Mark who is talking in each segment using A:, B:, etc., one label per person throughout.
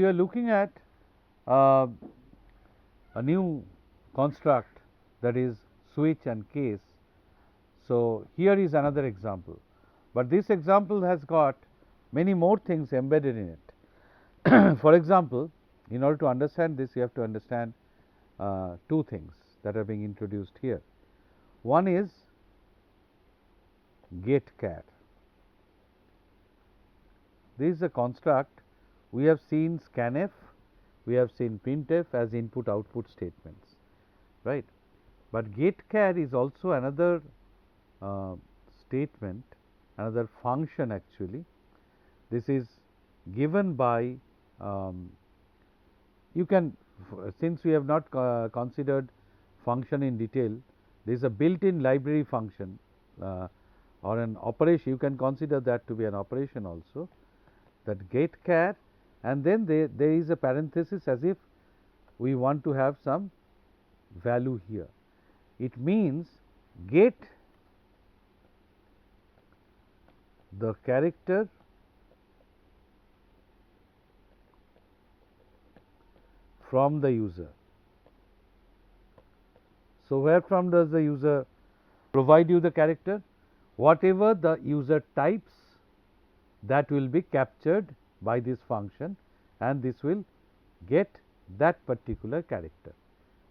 A: are looking at a new construct, that is switch and case. So, here is another example, but this example has got many more things embedded in it. For example, in order to understand this, you have to understand two things that are being introduced here. One is getChar. This is a construct. We have seen scanf, we have seen printf as input output statements, right. But getChar is also another statement, another function actually. This is given by you can, since we have not considered function in detail, there is a built-in library function or an operation. You can consider that to be an operation also, that getChar, and then there is a parenthesis as if we want to have some value here. It means get the character from the user. So, where from does the user provide you the character? Whatever the user types, that will be captured by this function, and this will get that particular character.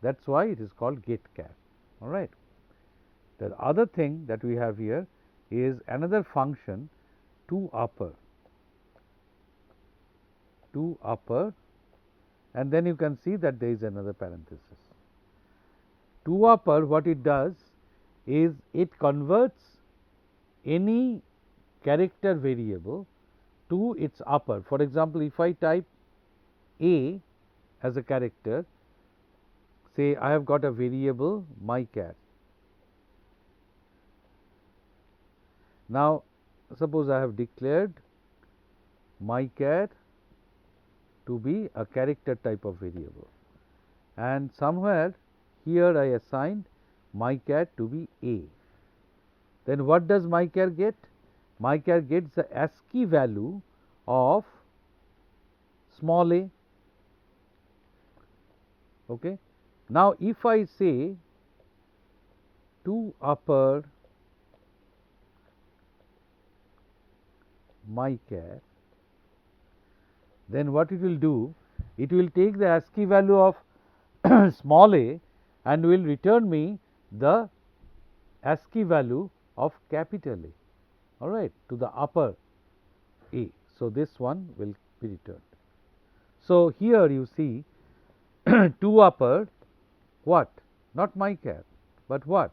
A: That is why it is called getChar. All right. The other thing that we have here is another function, toUpper, and then you can see that there is another parenthesis. toUpper, what it does is it converts any character variable to its upper. For example, if I type A as a character, say I have got a variable myChar. Now, suppose I have declared myChar to be a character type of variable, and somewhere here I assigned myChar to be A. Then what does myChar get? myChar gets the ASCII value of small a. Okay. Now, if I say toUpper myChar, then what it will do? It will take the ASCII value of small a and will return me the ASCII value of capital A, all right, to the upper A. So, this one will be returned. So, here you see toUpper what? Not myChar, but what?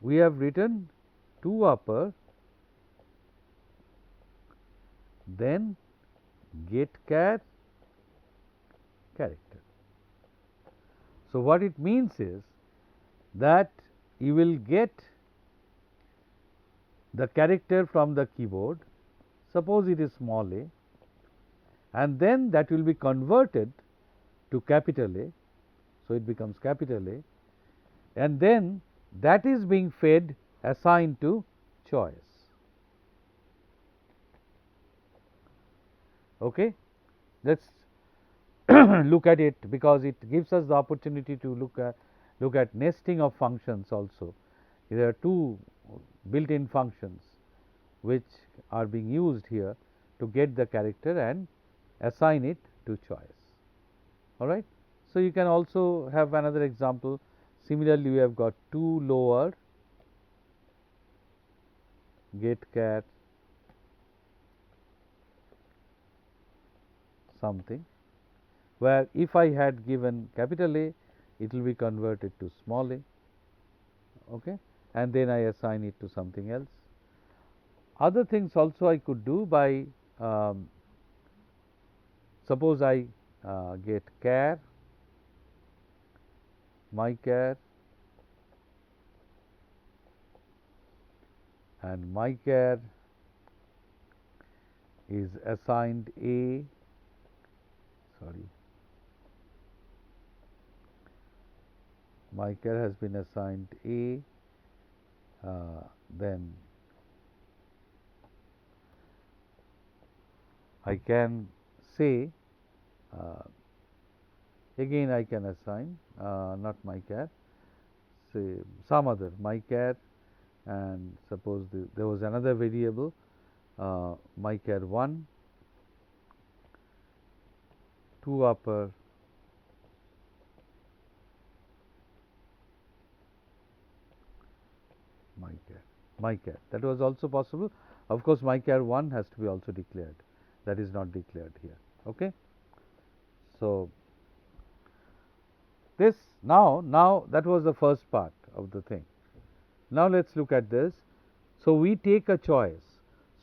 A: We have written toUpper, then getChar character. So, what it means is that you will get the character from the keyboard, suppose it is small a, and then that will be converted to capital A. So, it becomes capital A, and then that is being fed assigned to choice. Okay. Let us look at it, because it gives us the opportunity to look at nesting of functions also. There are two built-in functions which are being used here to get the character and assign it to choice. All right. So, you can also have another example. Similarly, we have got toLower getChar something, where if I had given capital A, it will be converted to small a, okay, and then I assign it to something else. Other things also I could do by suppose I get char, myChar, and myChar is assigned A, myChar has been assigned A, then I can say again I can assign not my char, say some other my char, and suppose there was another variable my char 1, 2 upper my char. That was also possible. Of course, my char 1 has to be also declared. That is not declared here. Okay. So this now that was the first part of the thing. Now let's look at this. So we take a choice.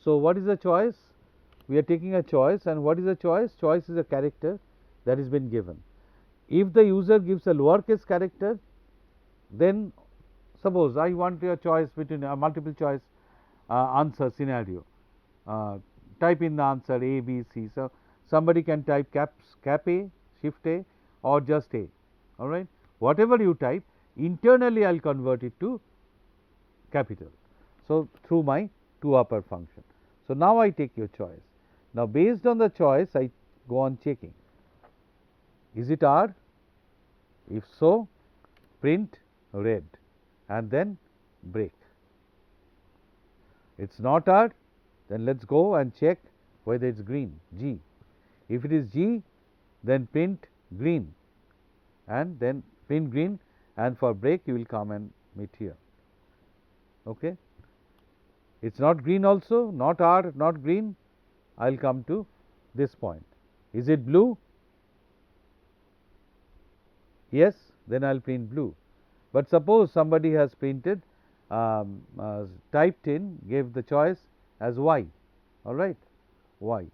A: So what is the choice? We are taking a choice, and what is the choice? Choice is a character that has been given. If the user gives a lowercase character, then suppose I want a choice between a multiple choice answer scenario. Type in the answer A, B, C. So somebody can type cap A, shift A, or just A. All right. Whatever you type, internally I'll convert it to capital. So through my 2 upper function. So now I take your choice. Now based on the choice, I go on checking. Is it R? If so, print red and then break. It's not R, then let's go and check whether it's green, G. If it is G, then print green and then print green, and for break you will come and meet here. Okay. It's not green also, not R, not green, I will come to this point. Is it blue? Yes, then I will print blue. But suppose somebody has printed, typed in, gave the choice as Y, all right, Y.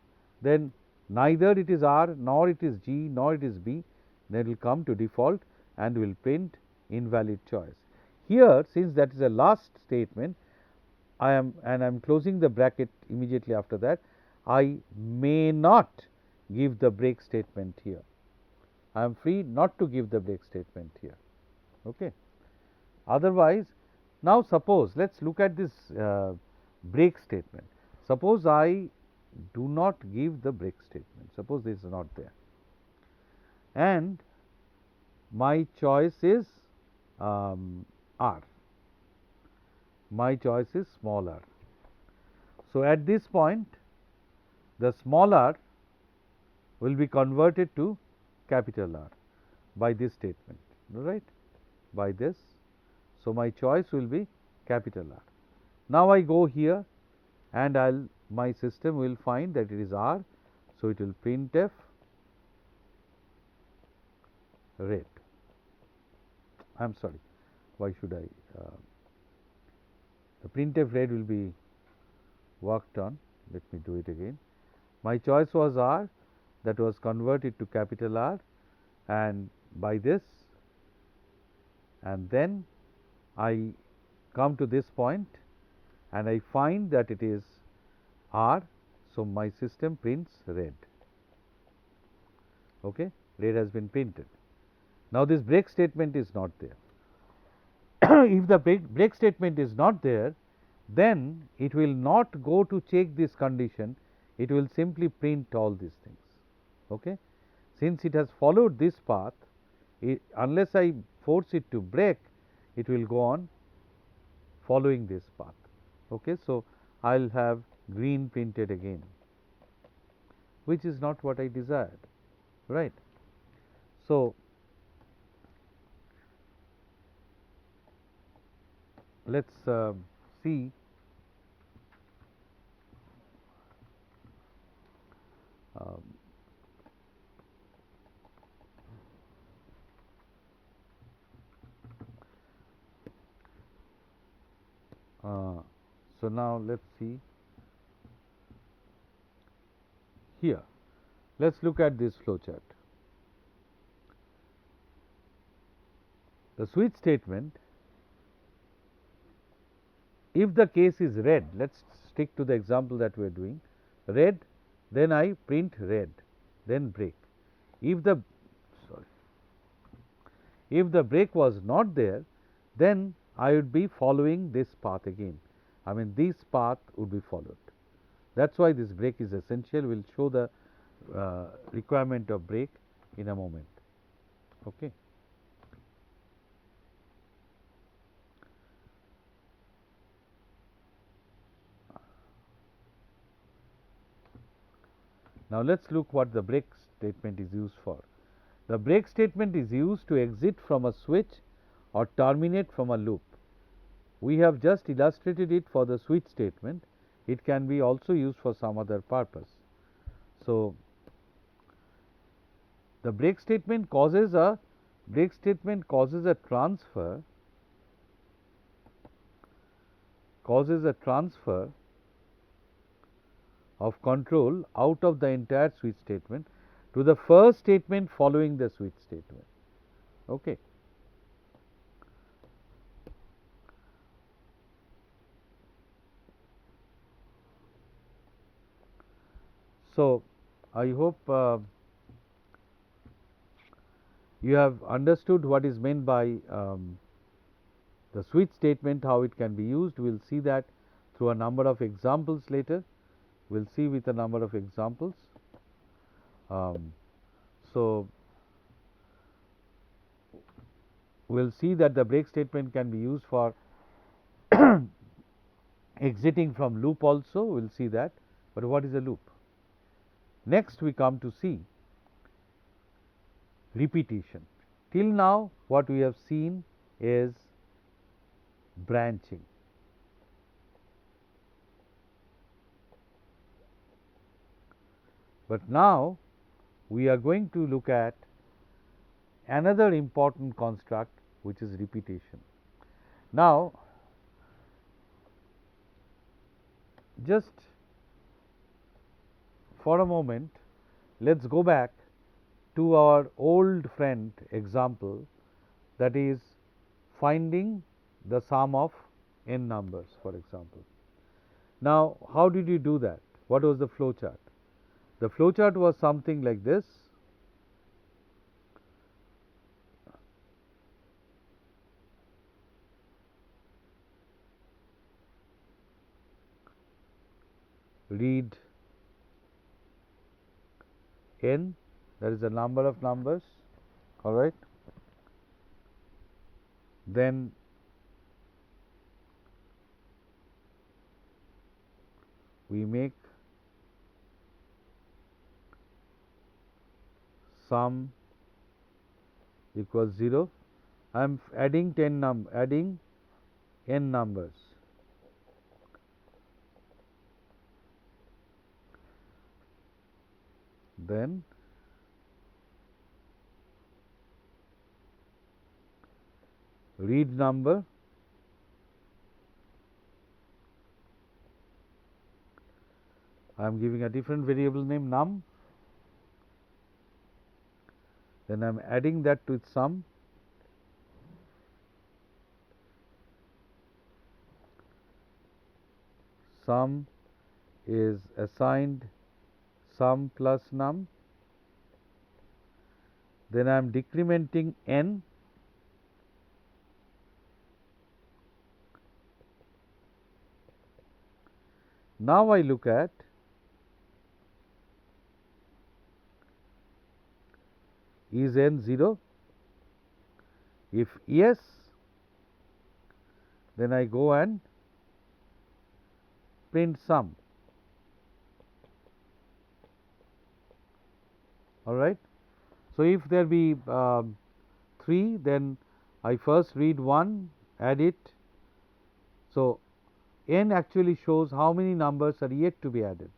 A: Then neither it is R, nor it is G, nor it is B, then it will come to default and will print invalid choice. Here, since that is the last statement, I am closing the bracket immediately after that, I may not give the break statement here. I am free not to give the break statement here. Okay. Otherwise, now suppose let us look at this break statement. Suppose I do not give the break statement. Suppose this is not there, and my choice is R. My choice is small r. So at this point, the small r will be converted to capital R by this statement, right? By this. So my choice will be capital R. Now I go here, and my system will find that it is R, so it will printf red. I am sorry, why should I? The printf red will be worked on. Let me do it again. My choice was R, that was converted to capital R, and by this, and then I come to this point and I find that it is R. So my system prints red. Okay, red has been printed. Now this break statement is not there. If the break statement is not there, then it will not go to check this condition, it will simply print all these things. Okay. Since it has followed this path, unless I force it to break, it will go on following this path. Okay. So I will have green printed again, which is not what I desired, right. So let us see so now let us see here. Let us look at this flowchart. The switch statement, if the case is red, let us stick to the example that we are doing, red, then I print red, then break. If the break was not there, then I would be following this path again. I mean, this path would be followed. That is why this break is essential. We will show the requirement of break in a moment. Okay. Now let's look what the break statement is used for. The break statement is used to exit from a switch or terminate from a loop. We have just illustrated it for the switch statement. It can be also used for some other purpose. So the break statement causes a transfer of control out of the entire switch statement to the first statement following the switch statement. Okay. So I hope you have understood what is meant by the switch statement, how it can be used. We will see that through a number of examples later. We will see with a number of examples. So we will see that the break statement can be used for exiting from loop also. We will see that. But what is a loop? Next we come to see repetition. Till now what we have seen is branching. But now we are going to look at another important construct, which is repetition. Now just for a moment, let's go back to our old friend example, that is finding the sum of n numbers, for example. Now how did you do that? What was the flow chart? The flow chart was something like this. Read n, that is the number of numbers, all right. Then we make sum equals 0. I am adding n numbers. Then read number, I am giving a different variable name num, then I am adding that to its sum. Sum is assigned sum plus num, then I am decrementing n, now I look at is n 0? If yes, then I go and print sum. All right. So if there be 3, then I first read 1, add it. So n actually shows how many numbers are yet to be added.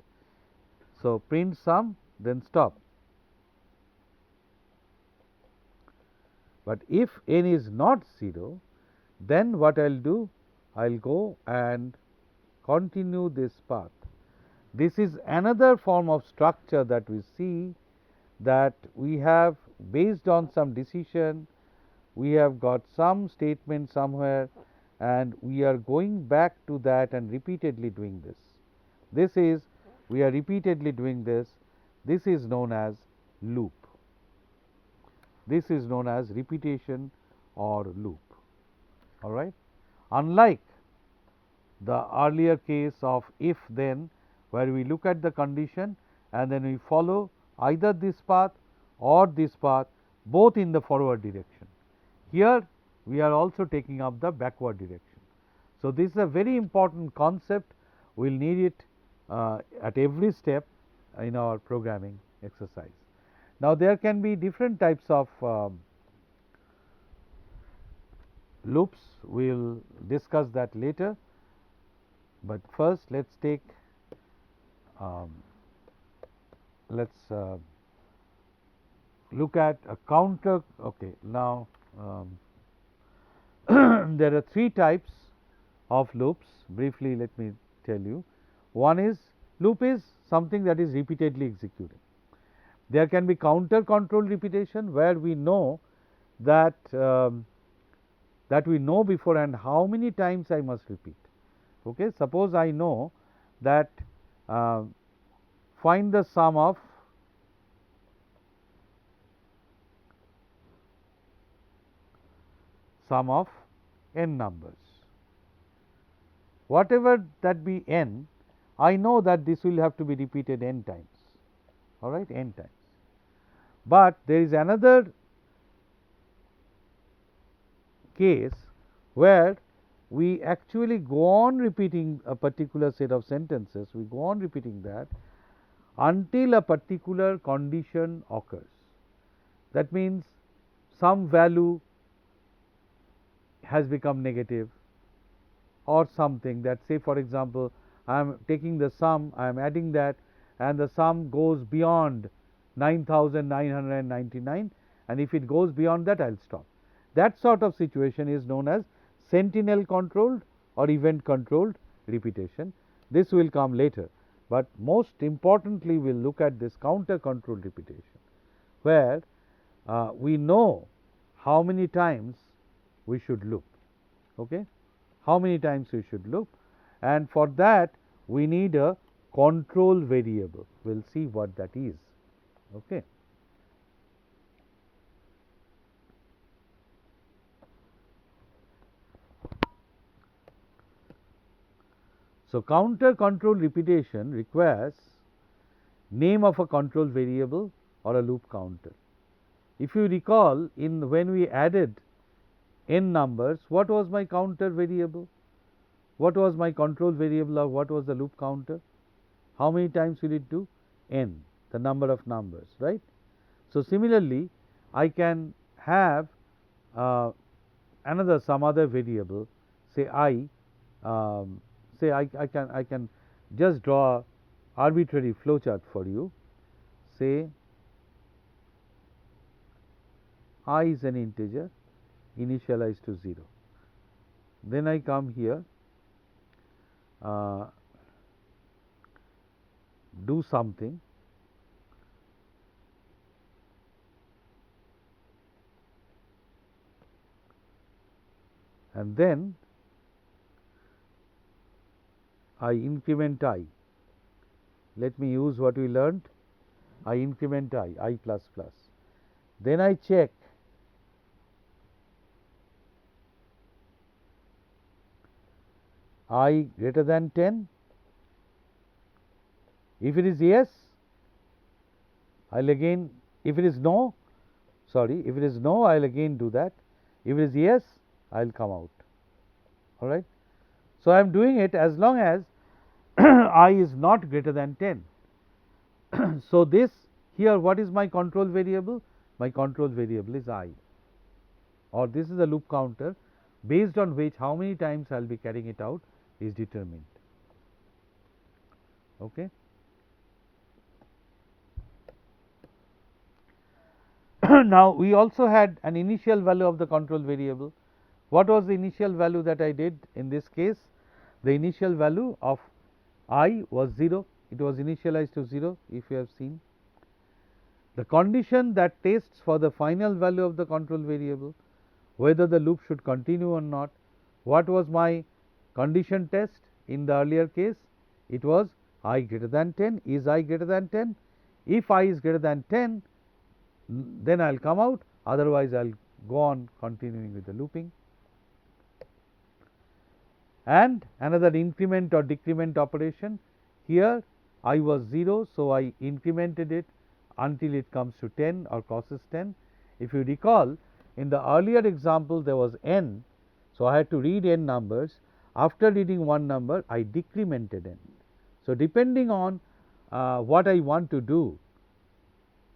A: So print sum, then stop. But if n is not 0, then what I will do? I will go and continue this path. This is another form of structure that we see, that we have, based on some decision, we have got some statement somewhere and we are going back to that and repeatedly doing this. This is, we are repeatedly doing this. This is known as loop. This is known as repetition or loop. All right. Unlike the earlier case of if then, where we look at the condition and then we follow either this path or this path, both in the forward direction. Here we are also taking up the backward direction. So, this is a very important concept. We will need it at every step in our programming exercise. Now, there can be different types of loops. We will discuss that later, but first let us take let us look at a counter. Okay, now there are three types of loops. Briefly, let me tell you. One is, loop is something that is repeatedly executing. There can be counter control repetition, where we know that that we know beforehand how many times I must repeat. Okay, suppose I know that find the sum of n numbers. Whatever that be n, I know that this will have to be repeated n times, all right, n times. But there is another case where we actually go on repeating a particular set of sentences, we go on repeating that until a particular condition occurs. That means some value has become negative or something, that say for example, I am taking the sum, I am adding that, and the sum goes beyond 9,999, and if it goes beyond that, I will stop. That sort of situation is known as sentinel controlled or event controlled repetition. This will come later, but most importantly we will look at this counter controlled repetition, where we know how many times we should loop. Okay? How many times we should loop, and for that we need a control variable. We will see what that is. Okay. So, counter control repetition requires name of a control variable or a loop counter. If you recall, in when we added n numbers, what was my counter variable? What was my control variable, or what was the loop counter? How many times will it do? N, the number of numbers, right? So, similarly, I can have some other variable, say I, say I can just draw arbitrary flowchart for you. Say I is an integer initialized to 0. Then I come here, do something, and then I increment I. Let me use what we learned. I increment I plus plus. Then I check I greater than 10. If it is yes, I will again, if it is no, sorry, if it is no, I will again do that. If it is yes, I will come out. All right. So, I am doing it as long as I is not greater than 10. So, this here, what is my control variable? My control variable is I, or this is the loop counter, based on which how many times I will be carrying it out is determined. Okay. Now, we also had an initial value of the control variable. What was the initial value that I did in this case? The initial value of I was 0, it was initialized to 0, if you have seen. The condition that tests for the final value of the control variable, whether the loop should continue or not. What was my condition test in the earlier case? It was I greater than 10. Is I greater than 10? If I is greater than 10, then I will come out, otherwise I will go on continuing with the looping. And another increment or decrement operation. Here I was 0, so I incremented it until it comes to 10 or crosses 10. If you recall, in the earlier example there was n, so I had to read n numbers. After reading one number, I decremented n. So depending on what I want to do,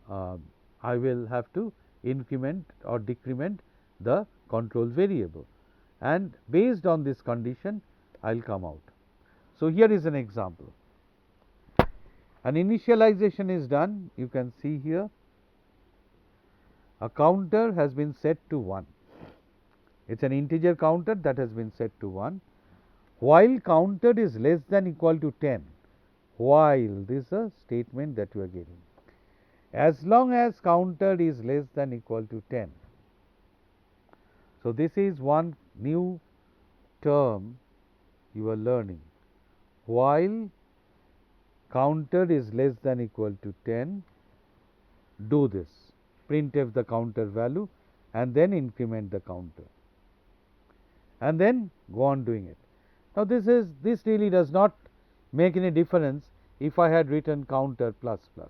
A: I will have to increment or decrement the control variable, and based on this condition I will come out. So here is an example. An initialization is done. You can see here a counter has been set to 1. It is an integer counter that has been set to 1. While counter is less than equal to 10, while this is a statement that you are getting. As long as counter is less than equal to 10. So this is one new term you are learning. While counter is less than equal to 10, do this. Printf the counter value and then increment the counter, and then go on doing it. Now this really does not make any difference if I had written counter plus plus,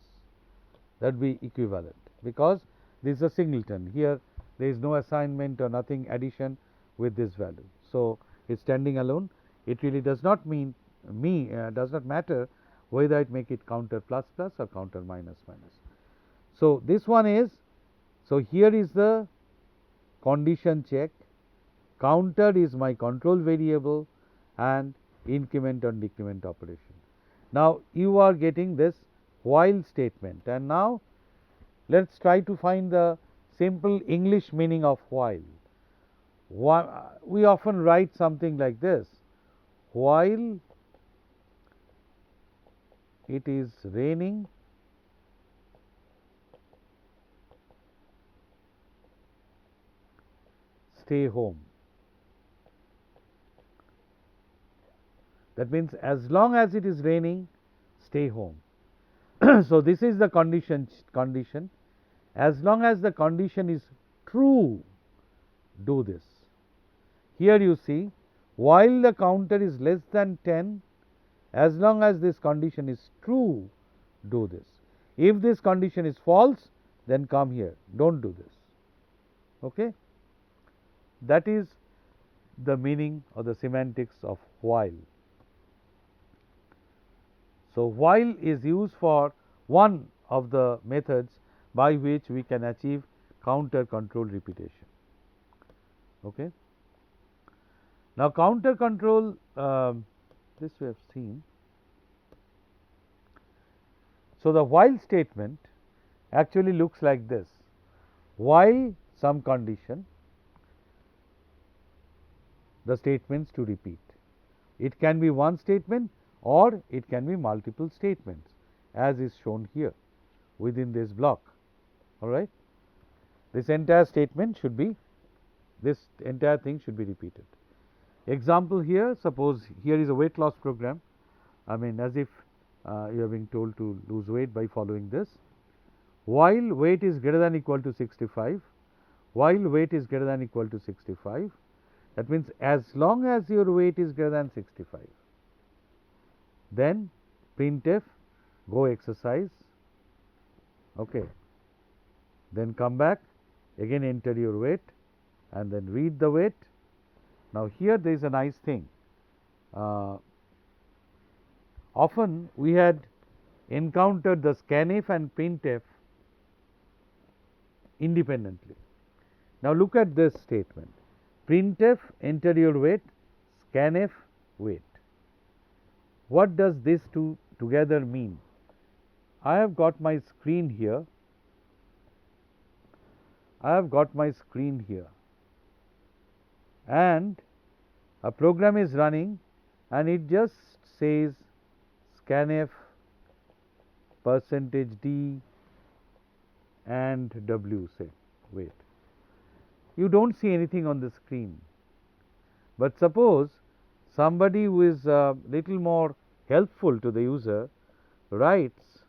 A: that would be equivalent, because this is a singleton. Here there is no assignment or nothing addition with this value. So it's standing alone. It really does not does not matter whether I make it counter plus plus or counter minus minus. So this one is, so here is the condition check, counter is my control variable, and increment and decrement operation. Now you are getting this while statement, and now let us try to find the simple English meaning of while. We often write something like this: while it is raining, stay home. That means as long as it is raining, stay home. So this is the condition. As long as the condition is true, do this. Here you see, while the counter is less than 10, as long as this condition is true, do this. If this condition is false, then come here, don't do this. Okay? That is the meaning or the semantics of while. So while is used for one of the methods by which we can achieve counter control repetition. Okay. Now counter control, this we have seen. So the while statement actually looks like this: while some condition, the statements to repeat. It can be one statement or it can be multiple statements, as is shown here within this block. All right. This entire statement should be, this entire thing should be repeated. Example here, suppose here is a weight loss program. I mean, as if you are being told to lose weight by following this. While weight is greater than equal to 65, while weight is greater than equal to 65, that means as long as your weight is greater than 65, then printf go exercise. Okay. Then come back, again enter your weight and then read the weight. Now here there is a nice thing. Often we had encountered the scanf and printf independently. Now look at this statement: printf enter your weight, scanf weight. What does this two together mean? I have got my screen here. And a program is running and it just says scanf %d and w, say wait. You don't see anything on the screen. But suppose somebody who is little more helpful to the user writes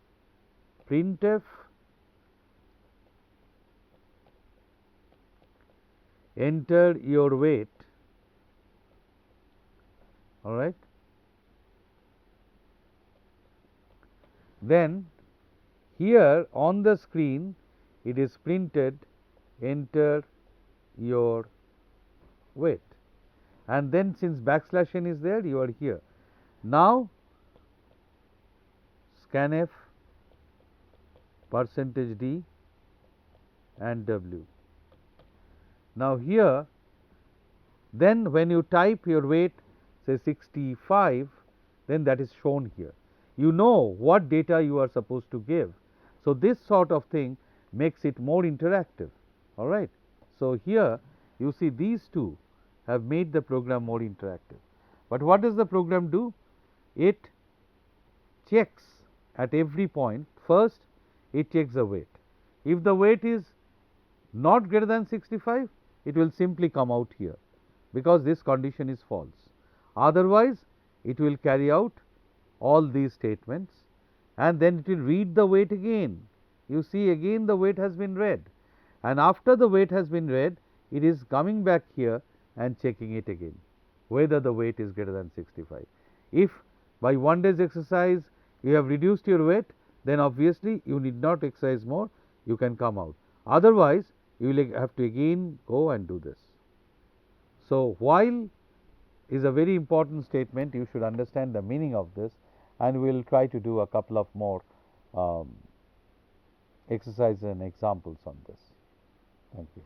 A: printf enter your weight, all right, then here on the screen it is printed enter your weight, and then since backslash n is there, you are here. Now scanf %d and w. Now here, then when you type your weight, say 65, then that is shown here. You know what data you are supposed to give. So this sort of thing makes it more interactive. All right. So here you see these two have made the program more interactive. But what does the program do? It checks at every point. First, it checks the weight. If the weight is not greater than 65, it will simply come out here, because this condition is false. Otherwise, it will carry out all these statements, and then it will read the weight again. You see, again the weight has been read, and after the weight has been read, it is coming back here and checking it again, whether the weight is greater than 65. If by one day's exercise you have reduced your weight, then obviously you need not exercise more, you can come out. Otherwise, you will have to again go and do this. So while is a very important statement, you should understand the meaning of this, and we will try to do a couple of more exercises and examples on this. Thank you.